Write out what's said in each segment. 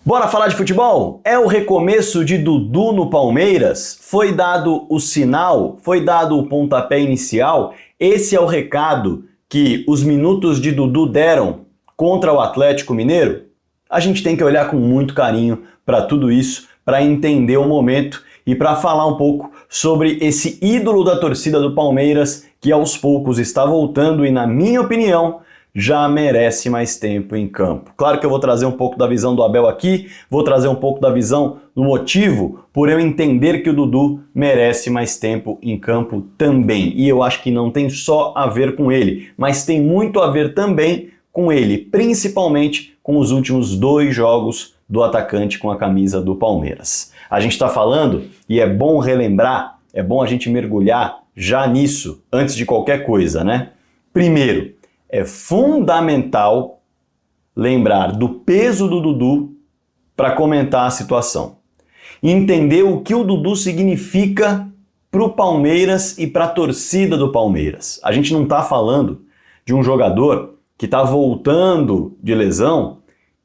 Bora falar de futebol? É o recomeço de Dudu no Palmeiras? Foi dado o sinal? Foi dado o pontapé inicial? Esse é o recado que os minutos de Dudu deram contra o Atlético Mineiro? A gente tem que olhar com muito carinho para tudo isso, para entender o momento e para falar um pouco sobre esse ídolo da torcida do Palmeiras que aos poucos está voltando e, na minha opinião, já merece mais tempo em campo. Claro que eu vou trazer um pouco da visão do Abel aqui, vou trazer um pouco da visão do motivo por eu entender que o Dudu merece mais tempo em campo também. E eu acho que não tem só a ver com ele, mas tem muito a ver também com ele, principalmente com os últimos 2 jogos do atacante com a camisa do Palmeiras. A gente está falando, e é bom relembrar, é bom a gente mergulhar já nisso, antes de qualquer coisa, né? Primeiro, é fundamental lembrar do peso do Dudu para comentar a situação. Entender o que o Dudu significa para o Palmeiras e para a torcida do Palmeiras. A gente não está falando de um jogador que está voltando de lesão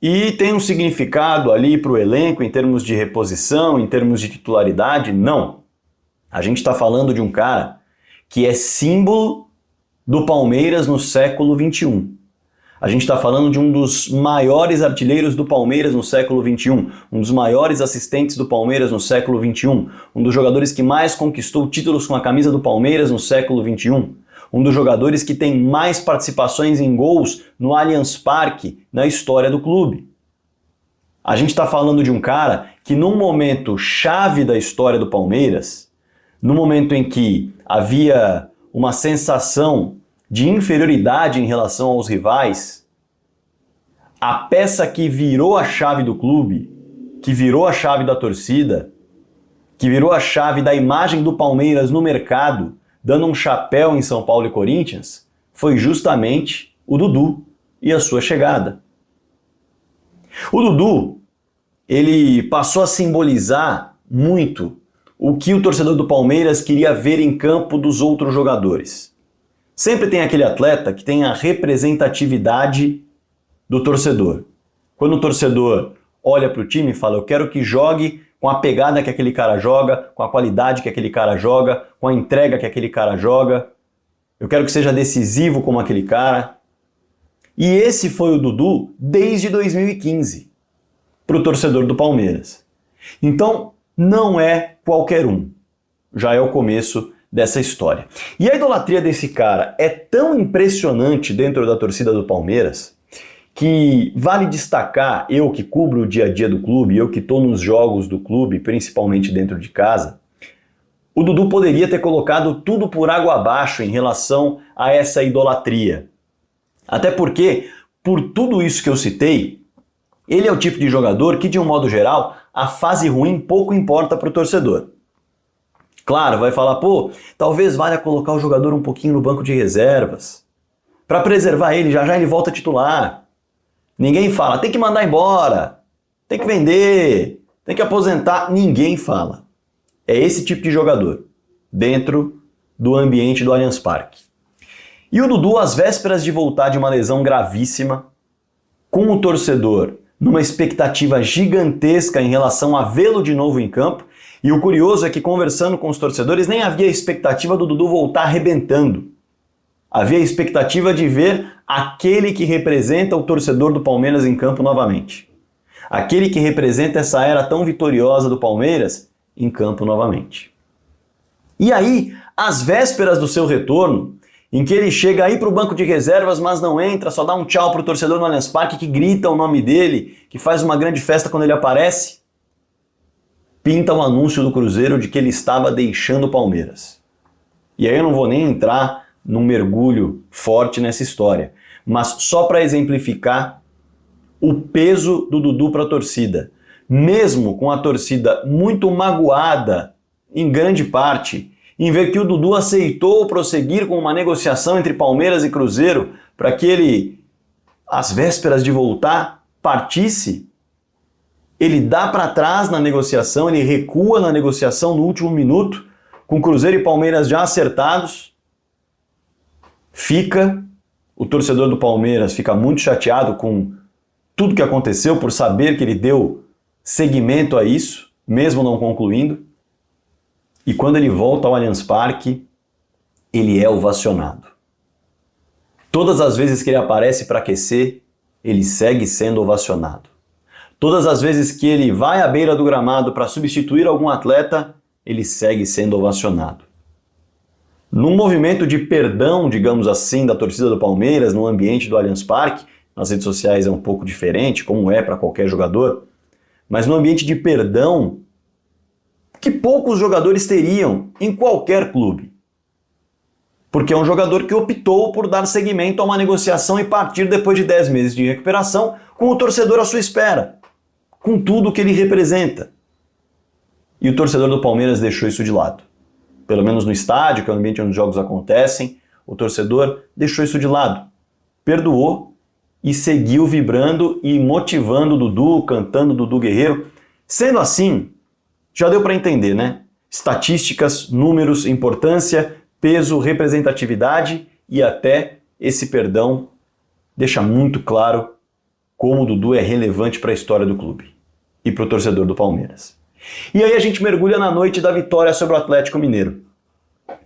e tem um significado ali para o elenco em termos de reposição, em termos de titularidade. Não. A gente está falando de um cara que é símbolo do Palmeiras no século XXI. A gente está falando de um dos maiores artilheiros do Palmeiras no século XXI, um dos maiores assistentes do Palmeiras no século XXI, um dos jogadores que mais conquistou títulos com a camisa do Palmeiras no século XXI, um dos jogadores que tem mais participações em gols no Allianz Parque na história do clube. A gente está falando de um cara que num momento chave da história do Palmeiras, no momento em que havia uma sensação de inferioridade em relação aos rivais, a peça que virou a chave do clube, que virou a chave da torcida, que virou a chave da imagem do Palmeiras no mercado, dando um chapéu em São Paulo e Corinthians, foi justamente o Dudu e a sua chegada. O Dudu, ele passou a simbolizar muito o que o torcedor do Palmeiras queria ver em campo dos outros jogadores. Sempre tem aquele atleta que tem a representatividade do torcedor. Quando o torcedor olha para o time e fala, eu quero que jogue com a pegada que aquele cara joga, com a qualidade que aquele cara joga, com a entrega que aquele cara joga, eu quero que seja decisivo como aquele cara. E esse foi o Dudu desde 2015, para o torcedor do Palmeiras. Então, não é qualquer um. Já é o começo dessa história. E a idolatria desse cara é tão impressionante dentro da torcida do Palmeiras que vale destacar, eu que cubro o dia a dia do clube, eu que estou nos jogos do clube, principalmente dentro de casa, o Dudu poderia ter colocado tudo por água abaixo em relação a essa idolatria. Até porque, por tudo isso que eu citei, ele é o tipo de jogador que, de um modo geral, a fase ruim pouco importa para o torcedor. Claro, vai falar, pô, talvez valha colocar o jogador um pouquinho no banco de reservas. Para preservar ele, já já ele volta a titular. Ninguém fala, tem que mandar embora, tem que vender, tem que aposentar. Ninguém fala. É esse tipo de jogador, dentro do ambiente do Allianz Parque. E o Dudu, às vésperas de voltar de uma lesão gravíssima, com o torcedor numa expectativa gigantesca em relação a vê-lo de novo em campo, e o curioso é que, conversando com os torcedores, nem havia expectativa do Dudu voltar arrebentando. Havia expectativa de ver aquele que representa o torcedor do Palmeiras em campo novamente. Aquele que representa essa era tão vitoriosa do Palmeiras em campo novamente. E aí, às vésperas do seu retorno, em que ele chega aí para o banco de reservas, mas não entra, só dá um tchau para o torcedor no Allianz Parque, que grita o nome dele, que faz uma grande festa quando ele aparece, pinta o anúncio do Cruzeiro de que ele estava deixando o Palmeiras. E aí eu não vou nem entrar num mergulho forte nessa história, mas só para exemplificar o peso do Dudu para a torcida. Mesmo com a torcida muito magoada, em grande parte, em ver que o Dudu aceitou prosseguir com uma negociação entre Palmeiras e Cruzeiro para que ele, às vésperas de voltar, partisse, ele dá para trás na negociação, ele recua na negociação no último minuto, com Cruzeiro e Palmeiras já acertados. O torcedor do Palmeiras fica muito chateado com tudo que aconteceu, por saber que ele deu seguimento a isso, mesmo não concluindo. E quando ele volta ao Allianz Parque, ele é ovacionado. Todas as vezes que ele aparece para aquecer, ele segue sendo ovacionado. Todas as vezes que ele vai à beira do gramado para substituir algum atleta, ele segue sendo ovacionado. Num movimento de perdão, digamos assim, da torcida do Palmeiras, no ambiente do Allianz Parque, nas redes sociais é um pouco diferente, como é para qualquer jogador, mas no ambiente de perdão, que poucos jogadores teriam em qualquer clube. Porque é um jogador que optou por dar seguimento a uma negociação e partir depois de 10 meses de recuperação com o torcedor à sua espera, com tudo que ele representa. E o torcedor do Palmeiras deixou isso de lado. Pelo menos no estádio, que é o ambiente onde os jogos acontecem, o torcedor deixou isso de lado. Perdoou e seguiu vibrando e motivando o Dudu, cantando Dudu Guerreiro. Sendo assim, já deu para entender, né? Estatísticas, números, importância, peso, representatividade e até esse perdão deixa muito claro como o Dudu é relevante para a história do clube e para o torcedor do Palmeiras. E aí a gente mergulha na noite da vitória sobre o Atlético Mineiro.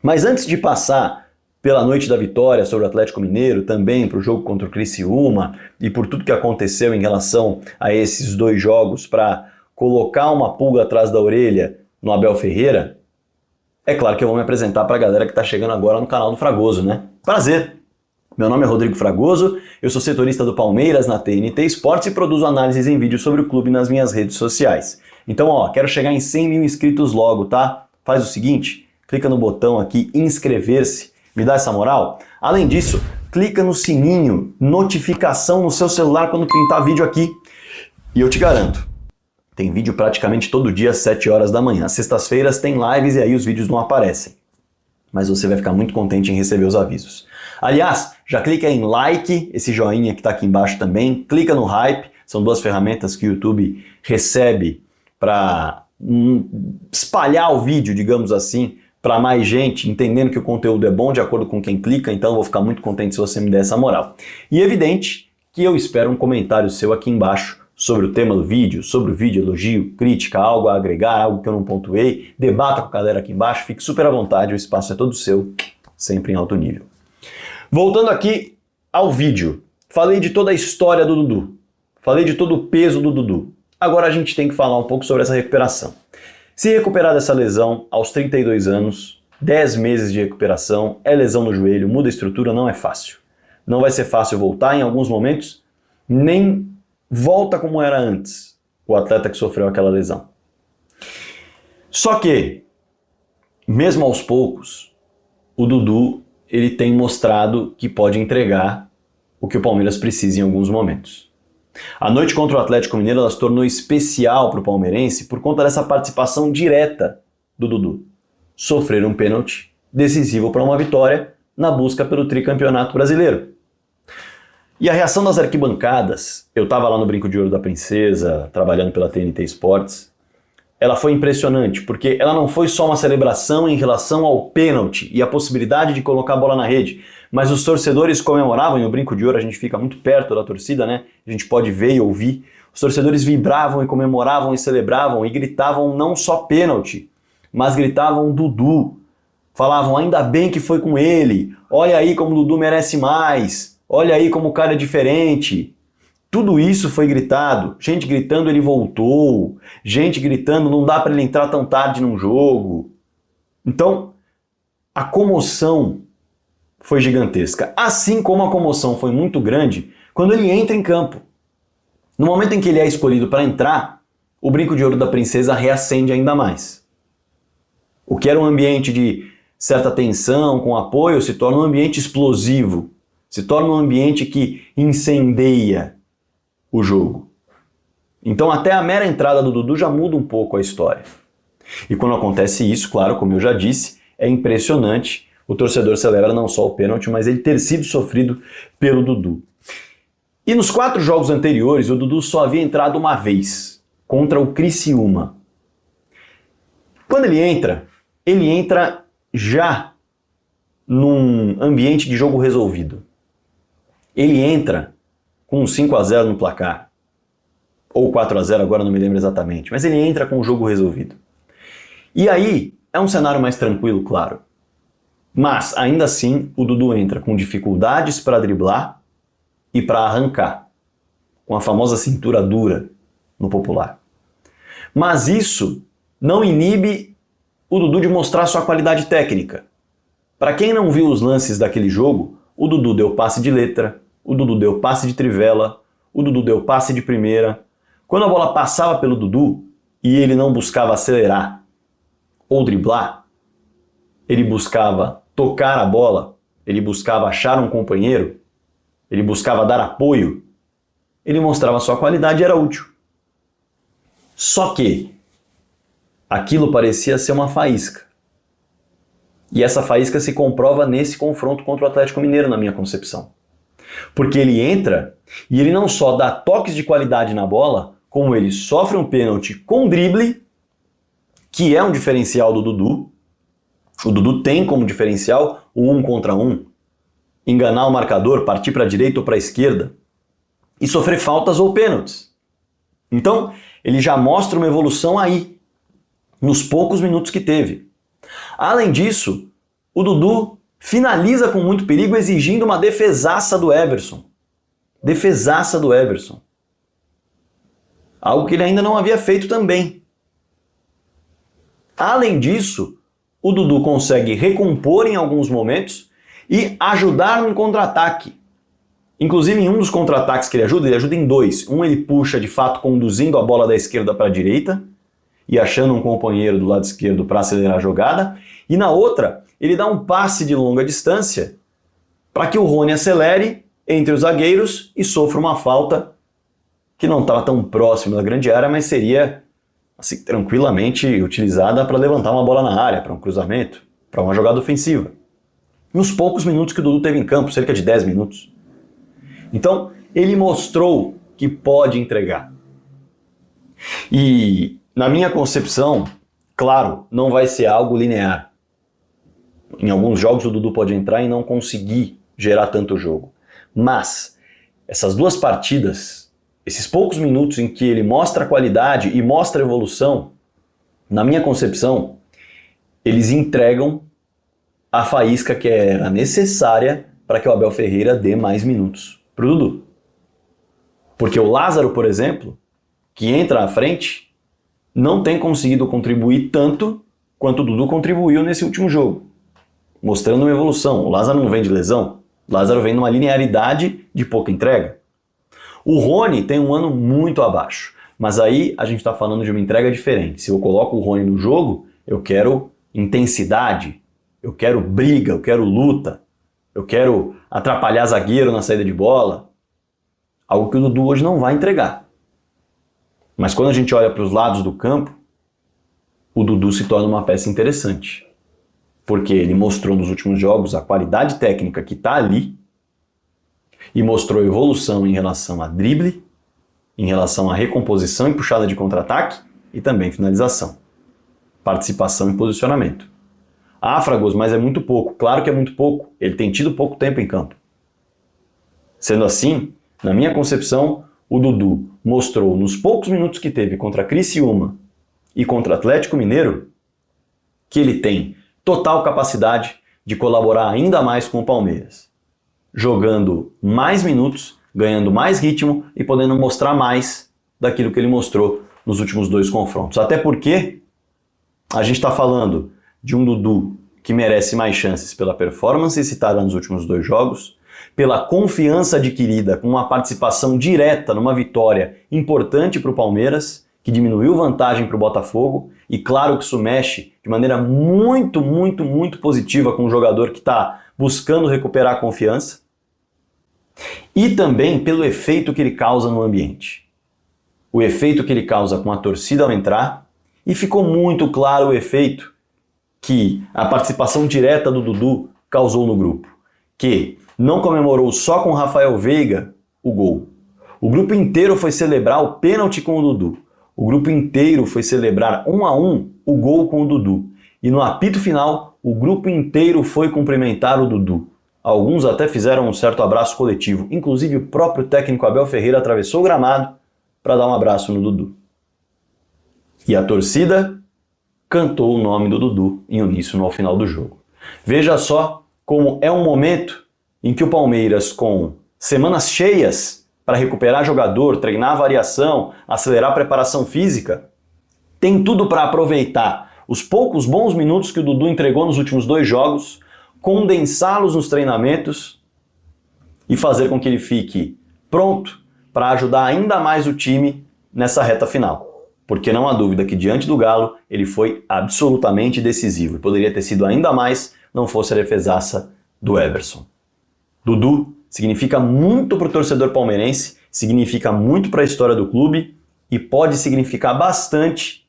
Mas antes de passar pela noite da vitória sobre o Atlético Mineiro, também para o jogo contra o Criciúma e por tudo que aconteceu em relação a esses dois jogos para colocar uma pulga atrás da orelha no Abel Ferreira, é claro que eu vou me apresentar para a galera que está chegando agora no canal do Fragoso, né? Prazer! Meu nome é Rodrigo Fragoso, eu sou setorista do Palmeiras na TNT Esportes e produzo análises em vídeo sobre o clube nas minhas redes sociais. Então, quero chegar em 100 mil inscritos logo, tá? Faz o seguinte, clica no botão aqui, inscrever-se, me dá essa moral. Além disso, clica no sininho, notificação no seu celular quando pintar vídeo aqui. E eu te garanto, tem vídeo praticamente todo dia às 7 horas da manhã. Às sextas-feiras tem lives e aí os vídeos não aparecem. Mas você vai ficar muito contente em receber os avisos. Aliás, já clica em like, esse joinha que está aqui embaixo também, clica no hype, são duas ferramentas que o YouTube recebe para espalhar o vídeo, digamos assim, para mais gente, entendendo que o conteúdo é bom de acordo com quem clica, então eu vou ficar muito contente se você me der essa moral. E evidente que eu espero um comentário seu aqui embaixo sobre o tema do vídeo, sobre o vídeo, elogio, crítica, algo a agregar, algo que eu não pontuei, debata com a galera aqui embaixo, fique super à vontade, o espaço é todo seu, sempre em alto nível. Voltando aqui ao vídeo, falei de toda a história do Dudu, falei de todo o peso do Dudu. Agora a gente tem que falar um pouco sobre essa recuperação. Se recuperar dessa lesão aos 32 anos, 10 meses de recuperação, é lesão no joelho, muda a estrutura, não é fácil. Não vai ser fácil voltar em alguns momentos, nem volta como era antes, o atleta que sofreu aquela lesão. Só que, mesmo aos poucos, o Dudu ele tem mostrado que pode entregar o que o Palmeiras precisa em alguns momentos. A noite contra o Atlético Mineiro ela se tornou especial para o palmeirense por conta dessa participação direta do Dudu. Sofrer um pênalti decisivo para uma vitória na busca pelo tricampeonato brasileiro. E a reação das arquibancadas, eu estava lá no Brinco de Ouro da Princesa, trabalhando pela TNT Esportes, ela foi impressionante, porque ela não foi só uma celebração em relação ao pênalti e a possibilidade de colocar a bola na rede, mas os torcedores comemoravam, e no Brinco de Ouro a gente fica muito perto da torcida, né? A gente pode ver e ouvir. Os torcedores vibravam e comemoravam e celebravam e gritavam não só pênalti, mas gritavam Dudu. Falavam, ainda bem que foi com ele, olha aí como o Dudu merece mais, olha aí como o cara é diferente. Tudo isso foi gritado, gente gritando ele voltou, gente gritando não dá para ele entrar tão tarde num jogo. Então, a comoção foi gigantesca, assim como a comoção foi muito grande quando ele entra em campo. No momento em que ele é escolhido para entrar, o Brinco de Ouro da Princesa reacende ainda mais. O que era um ambiente de certa tensão, com apoio, se torna um ambiente explosivo, se torna um ambiente que incendeia o jogo. Então até a mera entrada do Dudu já muda um pouco a história. E quando acontece isso, claro, como eu já disse, é impressionante. O torcedor celebra não só o pênalti, mas ele ter sido sofrido pelo Dudu. E nos 4 jogos anteriores, o Dudu só havia entrado uma vez, contra o Criciúma. Quando ele entra já num ambiente de jogo resolvido. Ele entra com um 5-0 no placar. ou 4-0, agora não me lembro exatamente, mas ele entra com o jogo resolvido. E aí, é um cenário mais tranquilo, claro. Mas, ainda assim, o Dudu entra com dificuldades para driblar e para arrancar, com a famosa cintura dura no popular. Mas isso não inibe o Dudu de mostrar sua qualidade técnica. Para quem não viu os lances daquele jogo, o Dudu deu passe de letra, o Dudu deu passe de trivela, o Dudu deu passe de primeira. Quando a bola passava pelo Dudu e ele não buscava acelerar ou driblar, ele buscava tocar a bola, ele buscava achar um companheiro, ele buscava dar apoio, ele mostrava sua qualidade e era útil. Só que aquilo parecia ser uma faísca. E essa faísca se comprova nesse confronto contra o Atlético Mineiro, na minha concepção. Porque ele entra e ele não só dá toques de qualidade na bola, como ele sofre um pênalti com drible, que é um diferencial do Dudu. O Dudu tem como diferencial o 1 contra 1, enganar o marcador, partir para a direita ou para a esquerda e sofrer faltas ou pênaltis. Então, ele já mostra uma evolução aí, nos poucos minutos que teve. Além disso, o Dudu finaliza com muito perigo, exigindo uma defesaça do Everson. Defesaça do Everson. Algo que ele ainda não havia feito também. Além disso, o Dudu consegue recompor em alguns momentos e ajudar no contra-ataque. Inclusive, em um dos contra-ataques que ele ajuda em dois. Um ele puxa, de fato, conduzindo a bola da esquerda para a direita e achando um companheiro do lado esquerdo para acelerar a jogada. E na outra, ele dá um passe de longa distância para que o Rony acelere entre os zagueiros e sofra uma falta que não estava tão próximo da grande área, mas seria assim, tranquilamente utilizada para levantar uma bola na área, para um cruzamento, para uma jogada ofensiva. Nos poucos minutos que o Dudu teve em campo, cerca de 10 minutos. Então, ele mostrou que pode entregar. E, na minha concepção, claro, não vai ser algo linear. Em alguns jogos o Dudu pode entrar e não conseguir gerar tanto jogo. Mas, essas duas partidas, esses poucos minutos em que ele mostra a qualidade e mostra a evolução, na minha concepção, eles entregam a faísca que era necessária para que o Abel Ferreira dê mais minutos para o Dudu. Porque o Lázaro, por exemplo, que entra à frente, não tem conseguido contribuir tanto quanto o Dudu contribuiu nesse último jogo, mostrando uma evolução. O Lázaro não vem de lesão, o Lázaro vem numa linearidade de pouca entrega. O Rony tem um ano muito abaixo, mas aí a gente está falando de uma entrega diferente. Se eu coloco o Rony no jogo, eu quero intensidade, eu quero briga, eu quero luta, eu quero atrapalhar zagueiro na saída de bola, algo que o Dudu hoje não vai entregar. Mas quando a gente olha para os lados do campo, o Dudu se torna uma peça interessante, porque ele mostrou nos últimos jogos a qualidade técnica que está ali e mostrou evolução em relação a drible, em relação a recomposição e puxada de contra-ataque e também finalização, participação e posicionamento. Ah, Fragoso, mas é muito pouco. Claro que é muito pouco. Ele tem tido pouco tempo em campo. Sendo assim, na minha concepção, o Dudu mostrou nos poucos minutos que teve contra a Criciúma e contra o Atlético Mineiro que ele tem total capacidade de colaborar ainda mais com o Palmeiras, jogando mais minutos, ganhando mais ritmo e podendo mostrar mais daquilo que ele mostrou nos últimos dois confrontos. Até porque a gente está falando de um Dudu que merece mais chances pela performance citada nos últimos dois jogos, pela confiança adquirida com uma participação direta numa vitória importante para o Palmeiras, que diminuiu vantagem para o Botafogo, e claro que isso mexe de maneira muito, muito, muito positiva com um jogador que está buscando recuperar a confiança, e também pelo efeito que ele causa no ambiente. O efeito que ele causa com a torcida ao entrar, e ficou muito claro o efeito que a participação direta do Dudu causou no grupo, que não comemorou só com Rafael Veiga o gol. O grupo inteiro foi celebrar o pênalti com o Dudu. O grupo inteiro foi celebrar 1-1 o gol com o Dudu. E no apito final, o grupo inteiro foi cumprimentar o Dudu. Alguns até fizeram um certo abraço coletivo. Inclusive o próprio técnico Abel Ferreira atravessou o gramado para dar um abraço no Dudu. E a torcida cantou o nome do Dudu em uníssono ao final do jogo. Veja só como é um momento em que o Palmeiras, com semanas cheias para recuperar jogador, treinar a variação, acelerar a preparação física, tem tudo para aproveitar os poucos bons minutos que o Dudu entregou nos últimos 2 jogos, condensá-los nos treinamentos e fazer com que ele fique pronto para ajudar ainda mais o time nessa reta final. Porque não há dúvida que diante do Galo ele foi absolutamente decisivo e poderia ter sido ainda mais não fosse a defesaça do Everson. Dudu significa muito para o torcedor palmeirense, significa muito para a história do clube e pode significar bastante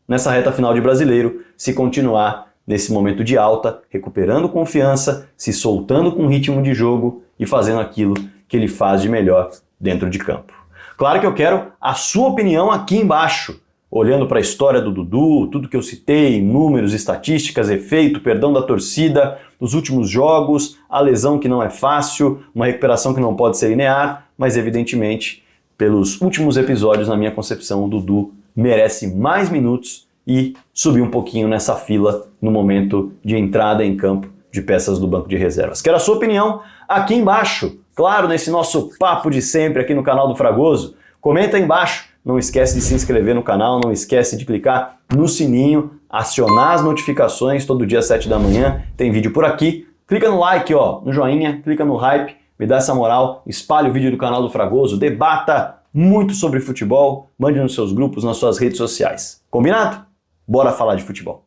nessa reta final de Brasileiro se continuar nesse momento de alta, recuperando confiança, se soltando com ritmo de jogo e fazendo aquilo que ele faz de melhor dentro de campo. Claro que eu quero a sua opinião aqui embaixo, olhando para a história do Dudu, tudo que eu citei, números, estatísticas, efeito, perdão da torcida, dos últimos jogos, a lesão que não é fácil, uma recuperação que não pode ser linear, mas evidentemente, pelos últimos episódios, na minha concepção, o Dudu merece mais minutos e subir um pouquinho nessa fila no momento de entrada em campo de peças do banco de reservas. Quero a sua opinião aqui embaixo, claro, nesse nosso papo de sempre aqui no canal do Fragoso. Comenta aí embaixo. Não esquece de se inscrever no canal, não esquece de clicar no sininho, acionar as notificações, todo dia às 7 da manhã tem vídeo por aqui. Clica no like, ó, no joinha, clica no hype, me dá essa moral, espalhe o vídeo do canal do Fragoso, debata muito sobre futebol, mande nos seus grupos, nas suas redes sociais. Combinado? Bora falar de futebol.